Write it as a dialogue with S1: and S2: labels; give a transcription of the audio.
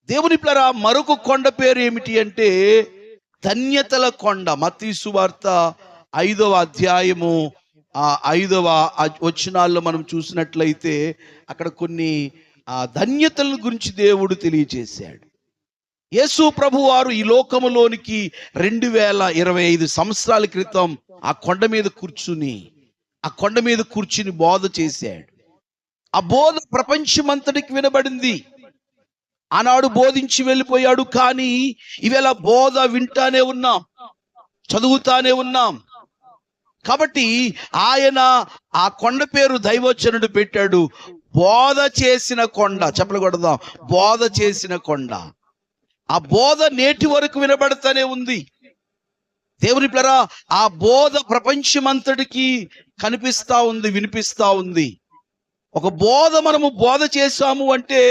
S1: దేవుని పిల్లరా, మరొక కొండ పేరు ఏమిటి అంటే ధన్యతల కొండ. మత్తయి సువార్త 5వ అధ్యాయము 5వ వచనాల్లో మనం చూసినట్లయితే అక్కడ కొన్ని ధన్యతల గురించి దేవుడు తెలియజేశాడు. యేసు ప్రభు వారు ఈ లోకములోనికి 2025 సంవత్సరాల క్రితం ఆ కొండ మీద కూర్చుని బోధ చేశాడు. ఆ బోధ ప్రపంచమంతటికి వినబడింది. ఆనాడు బోధించి వెళ్ళిపోయాడు. కానీ ఇవేళ బోధ వింటానే ఉన్నాం, చదువుతానే ఉన్నాం. కాబట్టి ఆయన ఆ కొండ పేరు దైవజనుడు పెట్టాడు, బోధ చేసిన కొండ. చెప్పలు కొడదాం, బోధ చేసిన కొండ. ఆ బోధ నేటి వరకు వినబడతానే ఉంది. దేవుని పిల్లరా, ఆ బోధ ప్రపంచమంతటికి కనిపిస్తా ఉంది, వినిపిస్తా ఉంది. ఒక బోధ మనము బోధ చేశాము అంటే